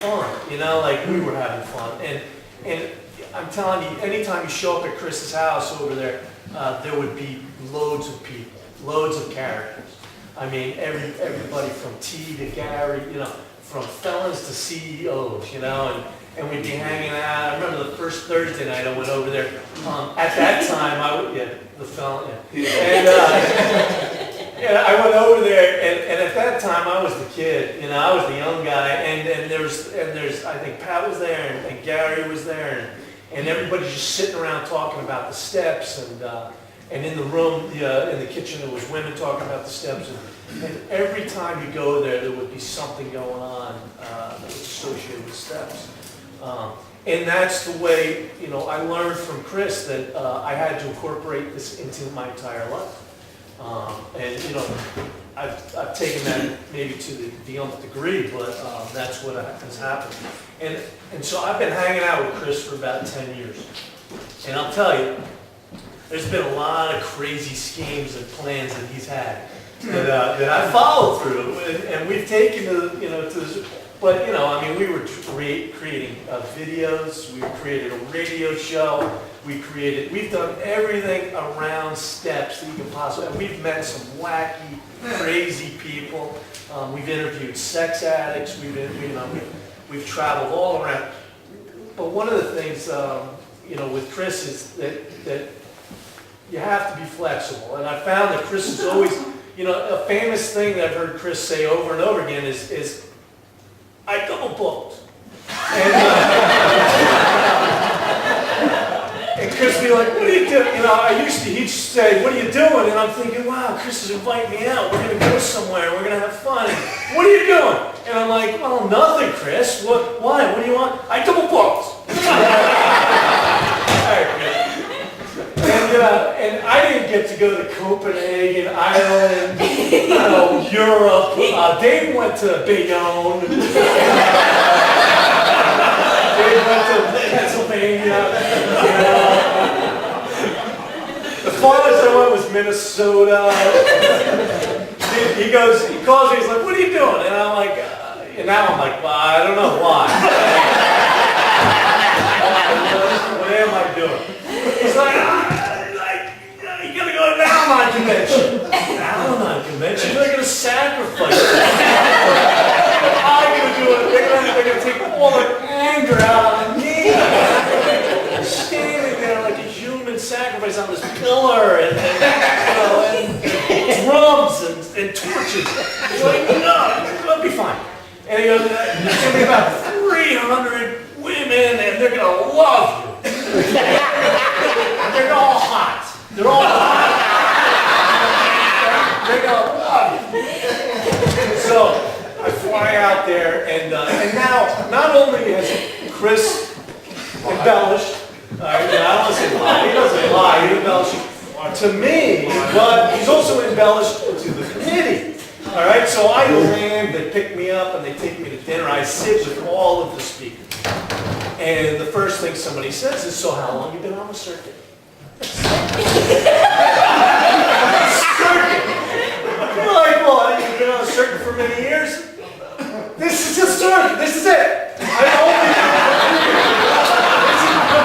fun, you know, like we were having fun. And I'm telling you, anytime you show up at Chris's house over there, there would be loads of people, loads of characters. I mean, everybody from T to Gary, you know, from felons to CEOs, you know, and we'd be hanging out. I remember the first Thursday night I went over there. At that time, the felon, yeah. And yeah, I went over there, and at that time I was the kid, you know, I was the young guy, and there's I think Pat was there, and Gary was there, and everybody's just sitting around talking about the steps, and in the room, in the kitchen, there was women talking about the steps, and every time you go there, there would be something going on that was associated with steps. And that's the way, you know, I learned from Chris that I had to incorporate this into my entire life. And, you know, I've taken that maybe to the nth degree, but that's what has happened. And so I've been hanging out with Chris for about 10 years. And I'll tell you, there's been a lot of crazy schemes and plans that he's had that I followed through, and we've taken to, you know, to this. But, you know, I mean, we were creating videos, we created a radio show, we've done everything around steps that you can possibly, and we've met some wacky, crazy people. We've interviewed sex addicts, we've traveled all around. But one of the things, you know, with Chris is that you have to be flexible. And I found that Chris is always, you know, a famous thing that I've heard Chris say over and over again is I double booked. And Chris would be like, what are you doing? You know, he'd say, what are you doing? And I'm thinking, wow, Chris is inviting me out. We're going to go somewhere. We're going to have fun. What are you doing? And I'm like, well, nothing, Chris. What? Why? What do you want? I double booked. All right, Chris. And I didn't get to go to Copenhagen, Ireland, you know, Europe. Dave went to Bayonne. Dave went to Pennsylvania. You know. The farthest I went was Minnesota. He calls me, he's like, what are you doing? And I'm like, and now I'm like, well, I don't know why. What am I doing? He's like, you gotta go to an Al-Anon convention. Al-Anon convention? They're gonna sacrifice it. I'm gonna do it. They're gonna take all the anger out on me. Standing there like a human sacrifice on this pillar and drums and torches. He's like, no, it'll be fine. And he goes, there's gonna be about 300 women and they're gonna love you. They're all hot. They're all hot. They're gonna love you. So I fly out there, and now not only has Chris embellished, I don't want to say lie. He doesn't lie. He embellished to me, but he's also embellished to the committee. All right. So I land. They pick me up and they take me to dinner. I sit with all of the speakers, and the first thing somebody says is, "So how long you been on the circuit?" Circuit. You're like, well, you've been on a circuit for many years. This is just circuit. This is it.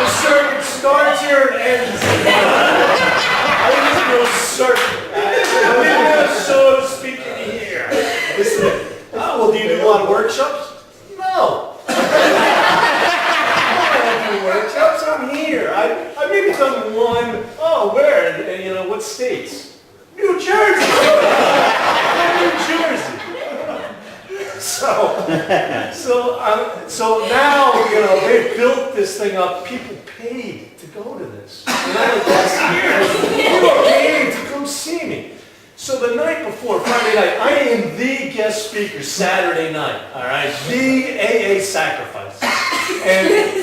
The circuit starts here and ends. I just go circuit. I'm in Minnesota speaking here. This is it. Oh, well, do you do a lot of workshops? No. Workshops, I'm here. I maybe done one. Oh, where? And you know, what states? New Jersey. New Jersey. So now, you know, they've built this thing up. People paid to go to this. You know, last year, people paid to come see me. So the night before, Friday night, I am the guest speaker Saturday night. All right, the AA sacrifice. And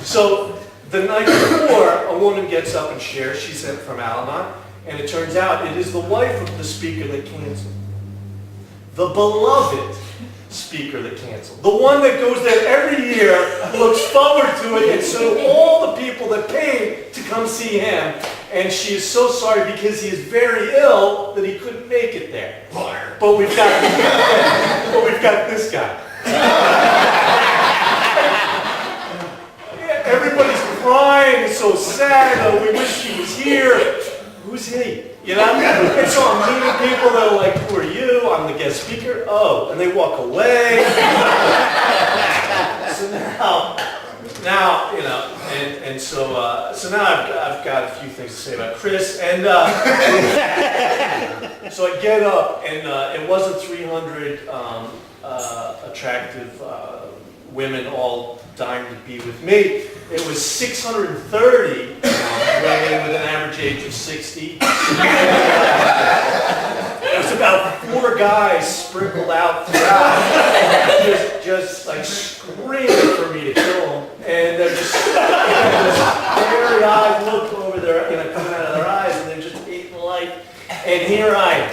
so the night before, a woman gets up and shares. She's from Al-Anon, and it turns out it is the wife of the speaker that canceled. The beloved speaker that canceled. The one that goes there every year, looks forward to it, and so all the people that paid to come see him, and she is so sorry because he is very ill that he couldn't make it there. But we've got this guy. we wish he was here. Who's he? You know? And so I'm meeting people that are like, who are you? I'm the guest speaker. Oh, and they walk away. So now, you know, and so now I've got a few things to say about Chris, and so I get up, and it wasn't 300 attractive women all dying to be with me. It was 630 women with an average age of 60. There was about 4 guys sprinkled out throughout, just like screaming for me to kill them. And they're just very eyed look over there, you know, coming out of their eyes, and they're just eating life. And here I am,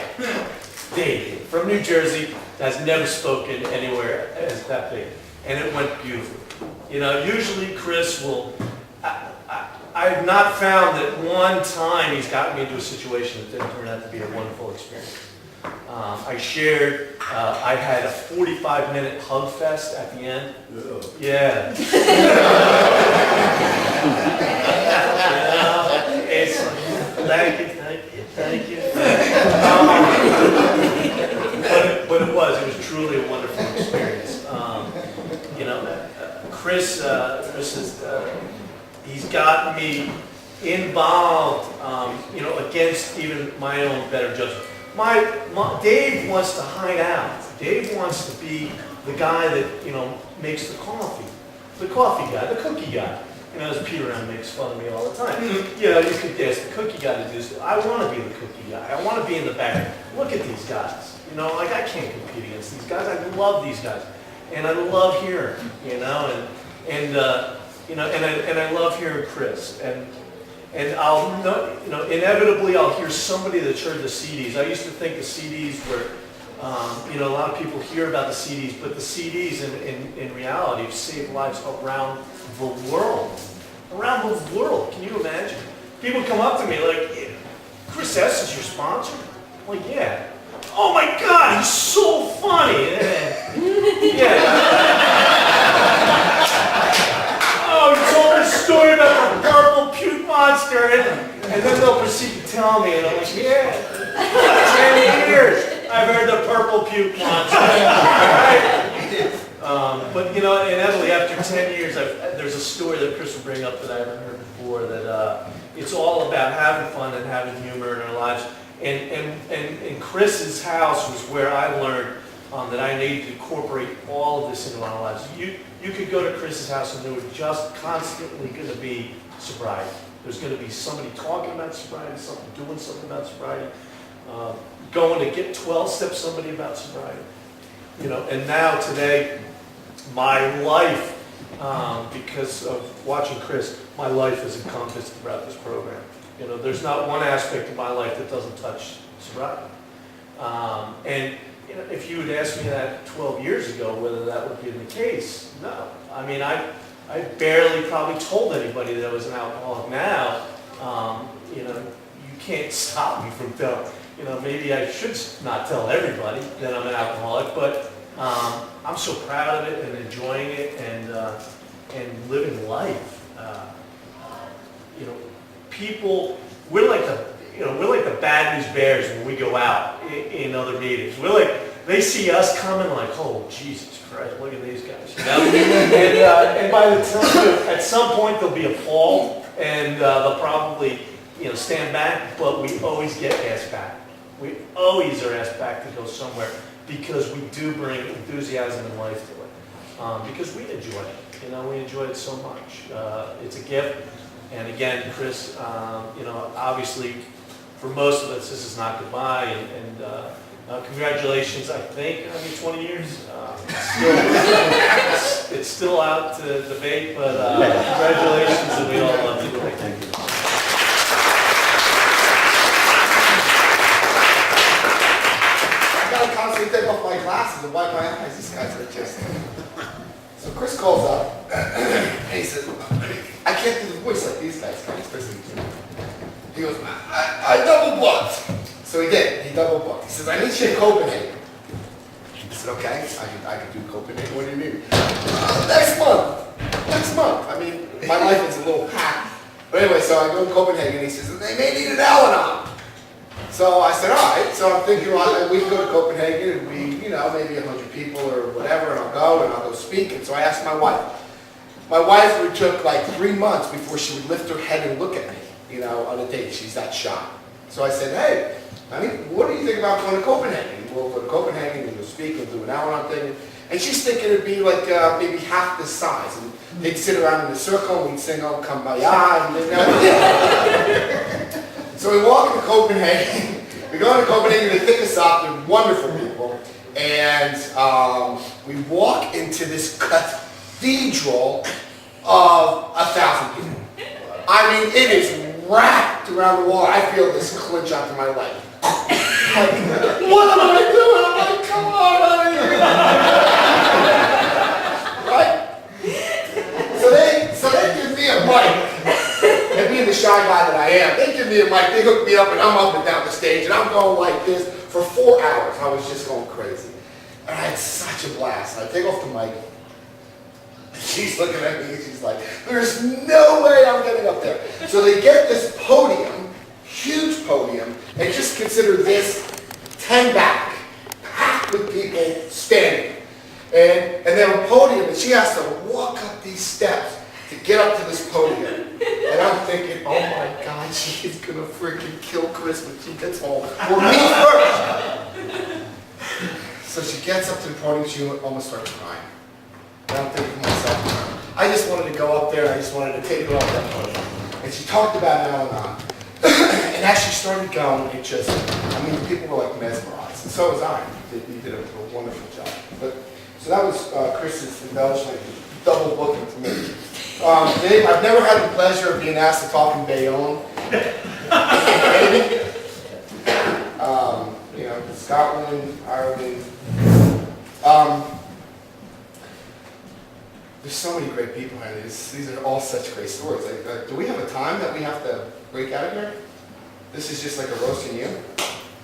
Dave, from New Jersey, has never spoken anywhere as that big. And it went beautifully. You know, usually Chris will, I've not found that one time he's gotten me into a situation that didn't turn out to be a wonderful experience. I shared, I had a 45-minute hug fest at the end. Yeah. It's thank you. But it was truly a wonderful experience. You know, Chris is, he's gotten me involved, you know, against even my own better judgment. Dave wants to hide out. Dave wants to be the guy that, you know, makes the coffee guy, the cookie guy. You know, as Peter M makes fun of me all the time. You know, you could ask the cookie guy to do this. I want to be the cookie guy. I want to be in the back. Look at these guys. You know, like I can't compete against these guys. I love these guys, and I love hearing. You know, and you know, and I love hearing Chris. And I'll, you know, inevitably I'll hear somebody that's heard the CDs. I used to think the CDs were, you know, a lot of people hear about the CDs, but the CDs in reality have saved lives around the world. Around the world, can you imagine? People come up to me like, Chris S. is your sponsor? I'm like, yeah. Oh my God, he's so funny. Yeah. Oh, he told me a story about the purple puke monster, and then they'll proceed to tell me, and I'm like, yeah, 10 years I've heard the purple puke monster. Right? But you know, inevitably after 10 years, there's a story that Chris will bring up that I haven't heard before, that it's all about having fun and having humor in our lives. And Chris's house was where I learned that I needed to incorporate all of this into my lives. You could go to Chris's house and there was just constantly going to be sobriety. There's going to be somebody talking about sobriety, doing something about sobriety, going to get 12-step somebody about sobriety. You know, and now today, my life, because of watching Chris, my life is encompassed throughout this program. You know, there's not one aspect of my life that doesn't touch sobriety. And you know, if you had asked me that 12 years ago, whether that would be the case, no. I mean, I barely probably told anybody that I was an alcoholic. Now, you know, you can't stop me from telling. You know, maybe I should not tell everybody that I'm an alcoholic, but I'm so proud of it and enjoying it and living life. You know, people, we're like the bad news bears when we go out in other meetings. We're like, they see us coming like, oh, Jesus Christ, look at these guys. You know? And by the time, at some point there'll be a fall, and they'll probably, you know, stand back, but we always get asked back. We always are asked back to go somewhere because we do bring enthusiasm and life to it. Because we enjoy it. You know, we enjoy it so much. It's a gift. And again, Chris, you know, obviously, for most of us, this is not goodbye. And congratulations, I think, I mean, 20 years. It's still out to debate, but congratulations, and we all love you. Thank you. I gotta constantly take off my glasses and wipe my eyes. These guys are just. So Chris calls up, and he says, I can't do the voice like these guys can, especially Jimmy. He goes, I double booked. So he did. He double booked. He says, I need you in Copenhagen. I said, okay, I can do Copenhagen. What do you mean? Next month. Next month. I mean, my life is a little packed. But anyway, so so I go to Copenhagen, and he says, they may need an Al-Anon. So I said, all right. So I'm thinking, well, we can go to Copenhagen, and we, you know, maybe 100 people or whatever, and I'll go speak. And so I asked my wife. My wife, it took like 3 months before she would lift her head and look at me, you know, on a date. She's that shy. So I said, hey, honey, what do you think about going to Copenhagen? We'll go to Copenhagen, and we'll speak, we'll do an Al-Anon thing. And she's thinking it'd be like maybe half the size. And they'd sit around in a circle, and we'd sing, oh, Kumbaya. And so we walk into Copenhagen. We go into Copenhagen, they pick us up, they're wonderful people. And we walk into this cathedral of 1,000 people. I mean, it is wrapped around the wall. I feel this clinch onto my leg. Like, what am I doing? I'm like, come on, honey. Right? So they give me a mic. And being the shy guy that I am, they give me a mic, they hook me up, and I'm up and down the stage, and I'm going like this for 4 hours. I was just going crazy. And I had such a blast. I take off the mic. She's looking at me, and she's like, there's no way I'm getting up there. So they get this podium, huge podium, and just consider this 10 back, packed with people standing. And they have a podium, and she has to walk up these steps to get up to this podium. And I'm thinking, oh my God, she is going to freaking kill Chris when she gets home. Or me first. So she gets up to the podium, she almost starts crying. And I'm thinking to myself, I just wanted to go up there, I just wanted to take her off that podium. And she talked about Al-Anon. And as she started going, it just, I mean, people were like mesmerized. And so was I. You did a wonderful job. But, so that was Chris's embellishment, double booking for me. Dave, I've never had the pleasure of being asked to talk in Bayonne. You know, Scotland, Ireland. There's so many great people here. These are all such great stories. Like, do we have a time that we have to break out of here? This is just like a roasting you.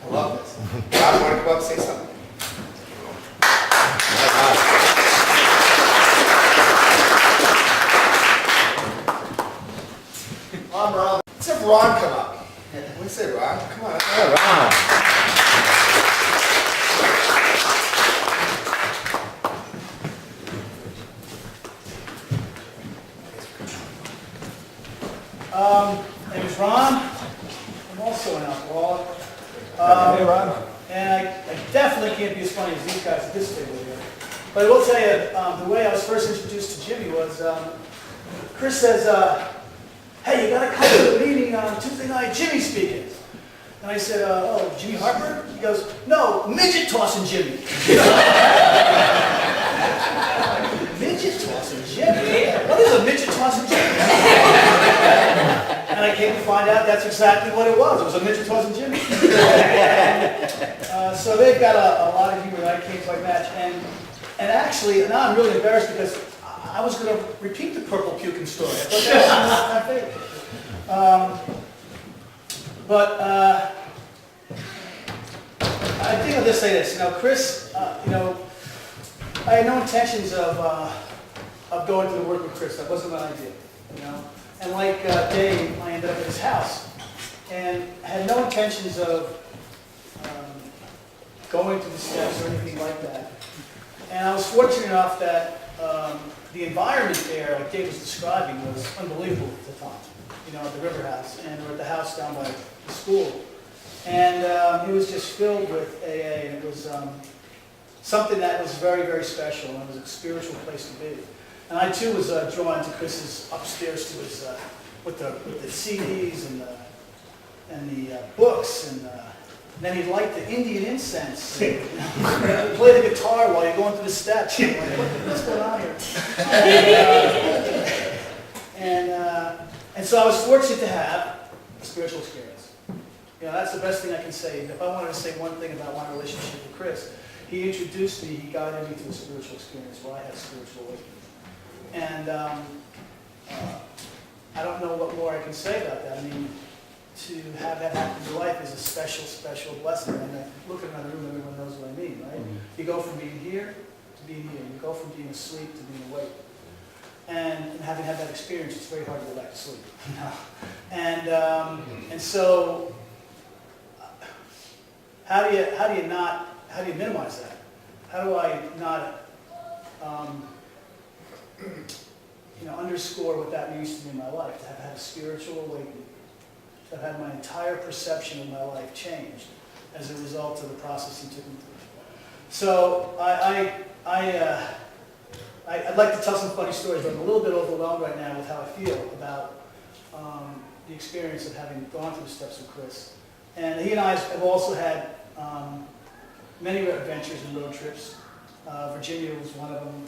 I love this. Rob, want to come up and say something? Rob. Let's have Ron come up. What do you say, Ron? Come on. All right. My name is Ron. I'm also an alcoholic. Hey, Ron. And I definitely can't be as funny as these guys at this table here. But I will tell you, the way I was first introduced to Jimmy was, Chris says, hey, you got to come to the meeting on Tuesday night, Jimmy speaking. And I said, oh, Jimmy Harper? He goes, no, midget tossing Jimmy. Midget tossing Jimmy? What is a midget tossing Jimmy? And I came to find out that's exactly what it was. It was a midget tossing Jimmy. So they've got a lot of humor that I can't quite match. And actually, now I'm really embarrassed because I was going to repeat the purple puking story. I thought that was my favorite. But I think I'll just say this. You know, Chris, you know, I had no intentions of going to work with Chris. That wasn't my idea, you know. And like Dave, I ended up at his house and had no intentions of going to the steps or anything like that. And I was fortunate enough that the environment there, like Dave was describing, was unbelievable at the time. You know, at the River House, and we're at the house down by the school. And it was just filled with AA, and it was something that was very, very special, and it was a spiritual place to be. And I too was drawn to Chris's upstairs to his, with the CDs and the books, and then he'd light the Indian incense, and play the guitar while you're going through the steps. I'm like, what's going on here? And so I was fortunate to have a spiritual experience. You know, that's the best thing I can say. If I wanted to say one thing about my relationship with Chris, he introduced me, he guided me to a spiritual experience where I had spiritual awakening. And I don't know what more I can say about that. I mean, to have that happen in your life is a special, special blessing. And I look around the room, everyone knows what I mean, right? You go from being here to being here. You go from being asleep to being awake. And having had that experience, it's very hard to go back to sleep. You know? And so, how do you minimize that? How do I not, underscore what that means to me in my life, to have had a spiritual awakening, to have had my entire perception of my life changed as a result of the process he took me through. So I'd like to tell some funny stories, but I'm a little bit overwhelmed right now with how I feel about the experience of having gone through the steps with Chris. And he and I have also had many adventures and road trips. Virginia was one of them.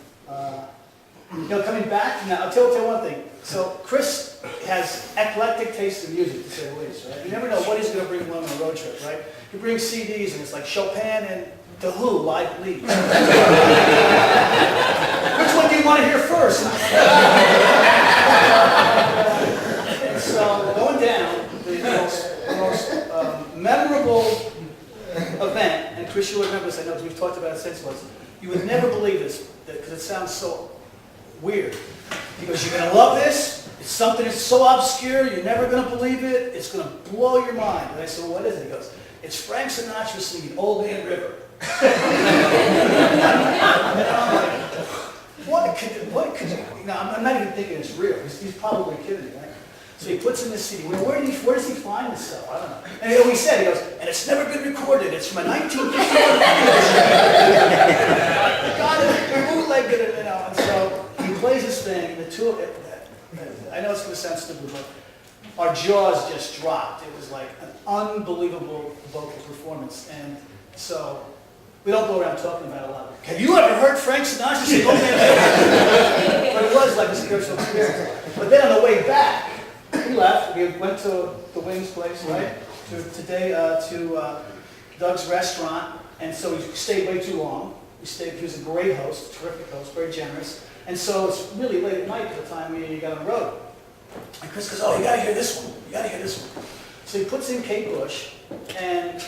Coming back from that, I'll tell you one thing. So Chris has eclectic taste in music, to say the least, right? You never know what he's going to bring along on a road trip, right? He brings CDs, and it's like Chopin and The Who live lead. Which one do you want to hear first? And so going down, the most memorable event, and Chris, you'll remember this, I know we've talked about it since, was you would never believe this, because it sounds so weird. He goes, you're going to love this. It's something that's so obscure, you're never going to believe it. It's going to blow your mind. And I said, well, what is it? He goes, it's Frank Sinatra singing Old Man River. And I'm like, what could you, I'm not even thinking it's real. He's probably kidding me, right? So he puts in this CD. Well, where does he find this stuff? I don't know. And he said, he goes, and it's never been recorded. It's from a 1951. God, we bootlegged it, and so he plays this thing, and the two of it, I know it's going to sound stupid, but our jaws just dropped. It was like an unbelievable vocal performance, and so we don't go around talking about it a lot. Have you ever heard Frank Sinatra sing Old Man River? But it was like a spiritual experience. But then on the way back, we left. We went to the Wings place, right? To Doug's restaurant, and so we stayed way too long. He was a great host, terrific host, very generous. And so it's really late at night by the time we got on the road. And Chris goes, oh, you gotta hear this one. You gotta hear this one. So he puts in Kate Bush, and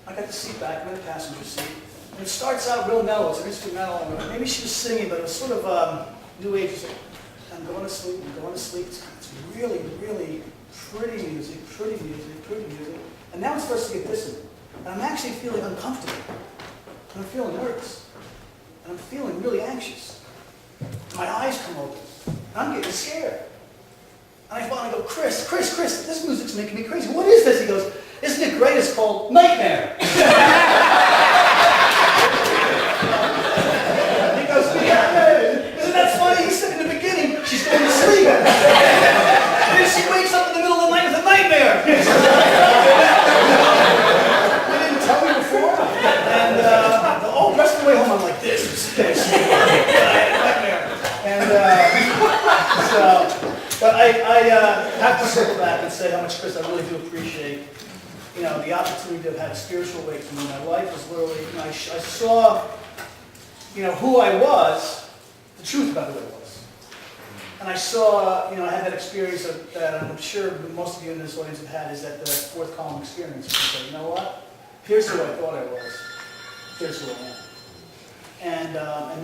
I got the seat back, I'm in the passenger seat. And it starts out real mellow, it's an instrumental. And maybe she was singing, but it was sort of new age. Like, I'm going to sleep, I'm going to sleep. It's really, really pretty music. And now it starts to get dissonant. And I'm actually feeling uncomfortable. And I'm feeling nervous. And I'm feeling really anxious. My eyes come open. And I'm getting scared. And I finally go, Chris, this music's making me crazy. What is this? He goes, isn't it great? It's called Nightmare. He goes, yeah, isn't that funny? He said in the beginning, she's going to sleep. And she wakes up in the middle of the night with a nightmare. You didn't tell me before. And the rest of the way home, I'm like this. But I have to circle back and say how much, Chris, I really do appreciate, the opportunity to have had a spiritual awakening. My life was literally, I saw, who I was, the truth about who I was. And I saw, I had that experience that I'm sure most of you in this audience have had, is that the fourth column experience. You say, you know what? Here's who I thought I was. Here's who I am. And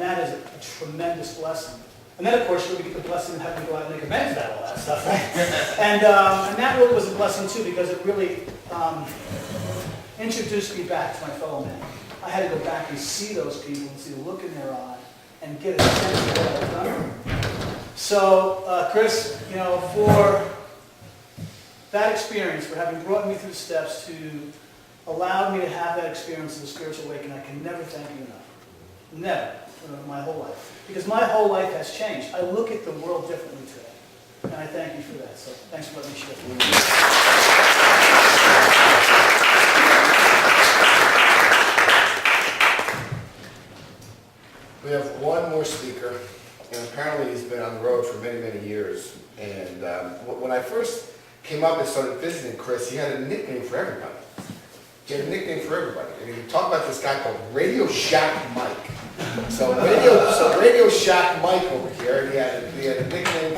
that is a tremendous blessing. And then, of course, you get the blessing of having to go out and make amends about all that stuff, right? And that really was a blessing, too, because it really introduced me back to my fellow men. I had to go back and see those people and see the look in their eye and get a sense of what I've done. So, Chris, for that experience, for having brought me through the steps to allow me to have that experience of a spiritual awakening, I can never thank you enough. Never. My whole life. Because my whole life has changed. I look at the world differently today. And I thank you for that. So thanks for letting me share. We have one more speaker, and apparently he's been on the road for many, many years. And when I first came up and started visiting Chris, he had a nickname for everybody. He had a nickname for everybody. And he would talk about this guy called Radio Shack Mike. So Radio Shack Mike over here, he had a nickname